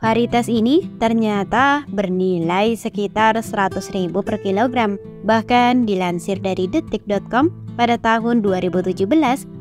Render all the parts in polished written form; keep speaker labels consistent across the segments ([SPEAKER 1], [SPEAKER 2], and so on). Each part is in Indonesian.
[SPEAKER 1] Varietas ini ternyata bernilai sekitar 100.000 per kilogram. Bahkan dilansir dari detik.com, pada tahun 2017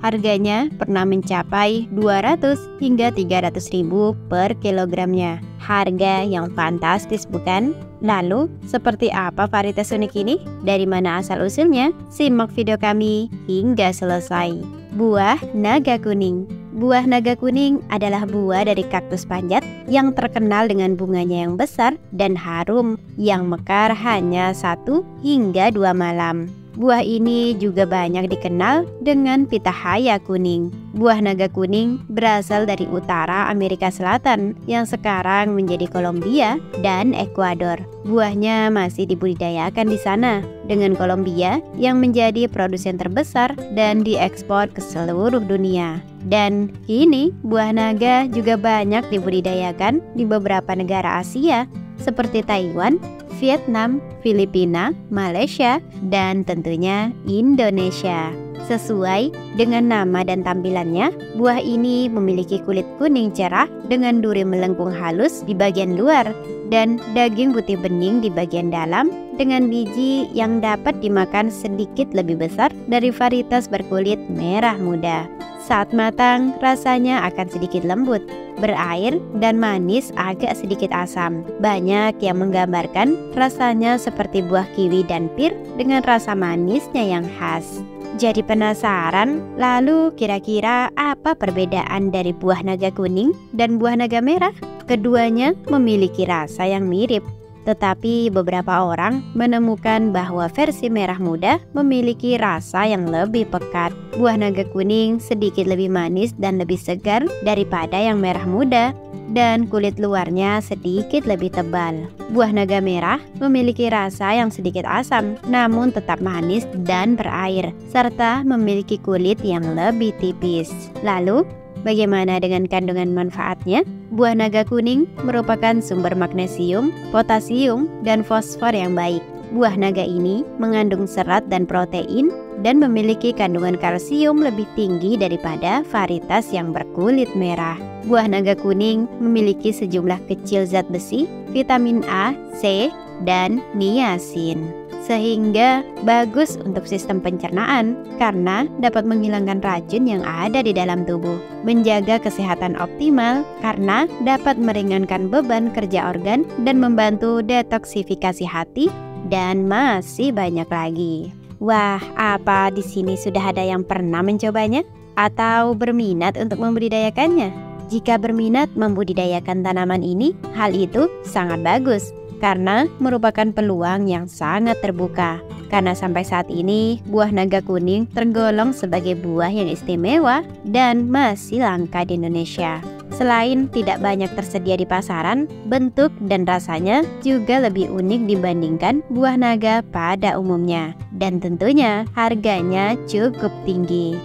[SPEAKER 1] harganya pernah mencapai 200 hingga 300.000 per kilogramnya. Harga yang fantastis bukan? Lalu seperti apa varietas unik ini? Dari mana asal usulnya? Simak video kami hingga selesai. Buah naga kuning. Buah naga kuning adalah buah dari kaktus panjat yang terkenal dengan bunganya yang besar dan harum yang mekar hanya 1 hingga 2 malam. Buah ini juga banyak dikenal dengan pitahaya kuning. Buah naga kuning berasal dari utara Amerika Selatan yang sekarang menjadi Kolombia dan Ekuador. Buahnya masih dibudidayakan di sana, dengan Kolombia yang menjadi produsen terbesar dan diekspor ke seluruh dunia. Dan kini buah naga juga banyak dibudidayakan di beberapa negara Asia seperti Taiwan, Vietnam, Filipina, Malaysia, dan tentunya Indonesia. Sesuai dengan nama dan tampilannya, buah ini memiliki kulit kuning cerah dengan duri melengkung halus di bagian luar dan daging putih bening di bagian dalam dengan biji yang dapat dimakan sedikit lebih besar dari varietas berkulit merah muda. Saat matang, rasanya akan sedikit lembut, berair, dan manis agak sedikit asam. Banyak yang menggambarkan rasanya seperti buah kiwi dan pir dengan rasa manisnya yang khas. Jadi penasaran? Lalu kira-kira apa perbedaan dari buah naga kuning dan buah naga merah? Keduanya memiliki rasa yang mirip, tetapi beberapa orang menemukan bahwa versi merah muda memiliki rasa yang lebih pekat. Buah naga kuning sedikit lebih manis dan lebih segar daripada yang merah muda, dan kulit luarnya sedikit lebih tebal. Buah naga merah memiliki rasa yang sedikit asam, namun tetap manis dan berair, serta memiliki kulit yang lebih tipis. Lalu, bagaimana dengan kandungan manfaatnya? Buah naga kuning merupakan sumber magnesium, potasium, dan fosfor yang baik. Buah naga ini mengandung serat dan protein dan memiliki kandungan kalsium lebih tinggi daripada varietas yang berkulit merah. Buah naga kuning memiliki sejumlah kecil zat besi, vitamin A, C, dan niacin, sehingga bagus untuk sistem pencernaan karena dapat menghilangkan racun yang ada di dalam tubuh, menjaga kesehatan optimal karena dapat meringankan beban kerja organ dan membantu detoksifikasi hati, dan masih banyak lagi. Wah, apa di sini sudah ada yang pernah mencobanya atau berminat untuk membudidayakannya? Jika berminat membudidayakan tanaman ini, hal itu sangat bagus karena merupakan peluang yang sangat terbuka. Karena sampai saat ini buah naga kuning tergolong sebagai buah yang istimewa dan masih langka di Indonesia. Selain tidak banyak tersedia di pasaran, bentuk dan rasanya juga lebih unik dibandingkan buah naga pada umumnya. Dan tentunya harganya cukup tinggi.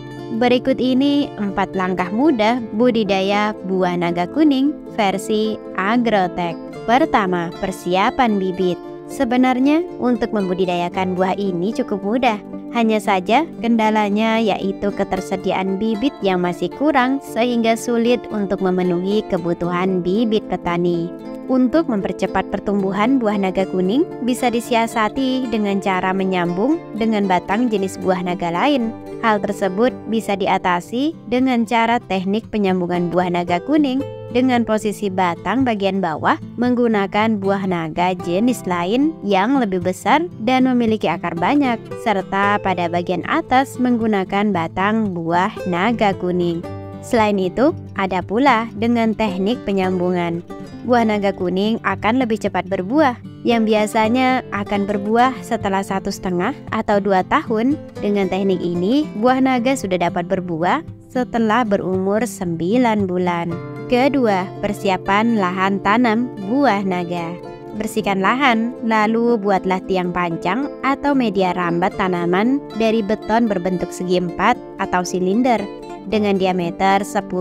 [SPEAKER 1] Berikut ini 4 langkah mudah budidaya buah naga kuning versi Agrotech. Pertama, persiapan bibit. Sebenarnya untuk membudidayakan buah ini cukup mudah. Hanya saja kendalanya yaitu ketersediaan bibit yang masih kurang sehingga sulit untuk memenuhi kebutuhan bibit petani. Untuk mempercepat pertumbuhan buah naga kuning bisa disiasati dengan cara menyambung dengan batang jenis buah naga lain. Hal tersebut bisa diatasi dengan cara teknik penyambungan buah naga kuning dengan posisi batang bagian bawah menggunakan buah naga jenis lain yang lebih besar dan memiliki akar banyak, serta pada bagian atas menggunakan batang buah naga kuning. Selain itu, ada pula dengan teknik penyambungan. Buah naga kuning akan lebih cepat berbuah, yang biasanya akan berbuah setelah 1,5 atau 2 tahun. Dengan teknik ini, buah naga sudah dapat berbuah setelah berumur 9 bulan. Kedua, persiapan lahan tanam buah naga. Bersihkan lahan, lalu buatlah tiang pancang atau media rambat tanaman dari beton berbentuk segi 4 atau silinder dengan diameter 10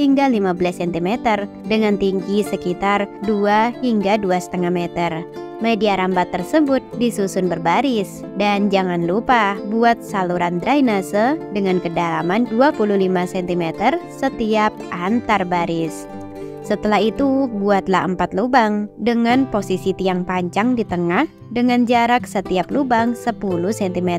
[SPEAKER 1] hingga 15 cm dengan tinggi sekitar 2 hingga 2,5 meter. Media rambat tersebut disusun berbaris dan jangan lupa buat saluran drainase dengan kedalaman 25 cm setiap antar baris. Setelah itu, buatlah 4 lubang dengan posisi tiang panjang di tengah dengan jarak setiap lubang 10 cm.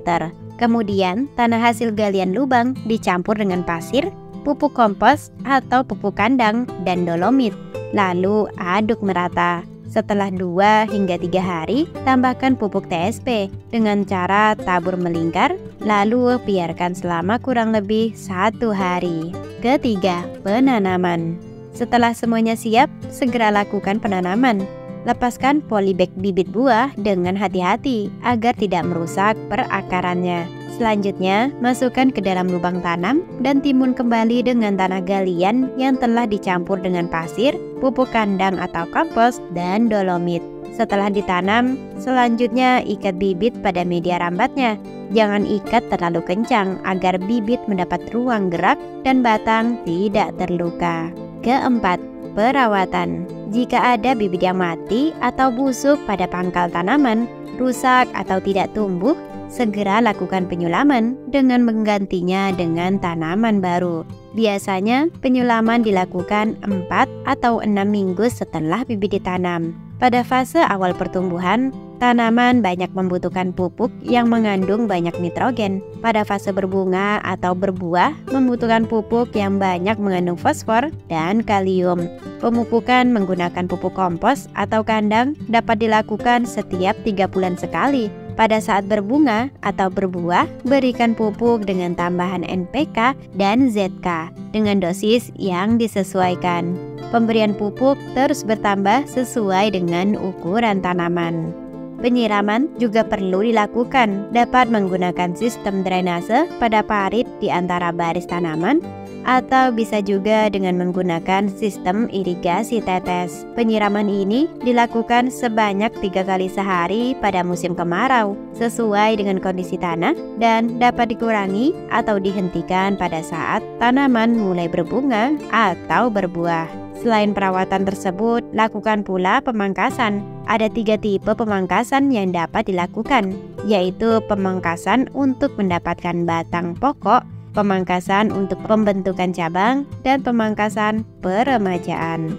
[SPEAKER 1] Kemudian, tanah hasil galian lubang dicampur dengan pasir, pupuk kompos atau pupuk kandang, dan dolomit. Lalu aduk merata. Setelah 2 hingga 3 hari, tambahkan pupuk TSP dengan cara tabur melingkar, lalu biarkan selama kurang lebih 1 hari. Ketiga, penanaman. Setelah semuanya siap, segera lakukan penanaman. Lepaskan polybag bibit buah dengan hati-hati agar tidak merusak perakarannya. Selanjutnya, masukkan ke dalam lubang tanam dan timbun kembali dengan tanah galian yang telah dicampur dengan pasir, pupuk kandang atau kompos, dan dolomit. Setelah ditanam, selanjutnya ikat bibit pada media rambatnya. Jangan ikat terlalu kencang agar bibit mendapat ruang gerak dan batang tidak terluka. Keempat, perawatan. Jika ada bibit yang mati atau busuk pada pangkal tanaman, rusak atau tidak tumbuh, segera lakukan penyulaman dengan menggantinya dengan tanaman baru. Biasanya penyulaman dilakukan 4 atau 6 minggu setelah bibit ditanam. Pada fase awal pertumbuhan, tanaman banyak membutuhkan pupuk yang mengandung banyak nitrogen. Pada fase berbunga atau berbuah, membutuhkan pupuk yang banyak mengandung fosfor dan kalium. Pemupukan menggunakan pupuk kompos atau kandang dapat dilakukan setiap 3 bulan sekali. Pada saat berbunga atau berbuah, berikan pupuk dengan tambahan NPK dan ZK dengan dosis yang disesuaikan. Pemberian pupuk terus bertambah sesuai dengan ukuran tanaman. Penyiraman juga perlu dilakukan, dapat menggunakan sistem drainase pada parit di antara baris tanaman, atau bisa juga dengan menggunakan sistem irigasi tetes. Penyiraman ini dilakukan sebanyak 3 kali sehari pada musim kemarau, sesuai dengan kondisi tanah, dan dapat dikurangi atau dihentikan pada saat tanaman mulai berbunga atau berbuah. Selain perawatan tersebut, lakukan pula pemangkasan. Ada 3 tipe pemangkasan yang dapat dilakukan, yaitu pemangkasan untuk mendapatkan batang pokok, pemangkasan untuk pembentukan cabang, dan pemangkasan peremajaan.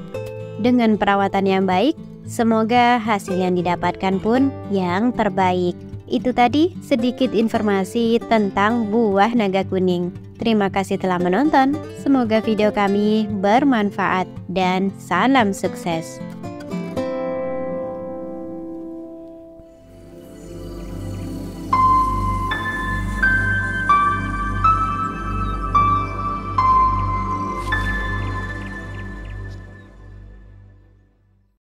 [SPEAKER 1] Dengan perawatan yang baik, semoga hasil yang didapatkan pun yang terbaik. Itu tadi sedikit informasi tentang buah naga kuning. Terima kasih telah menonton. Semoga video kami bermanfaat dan salam sukses.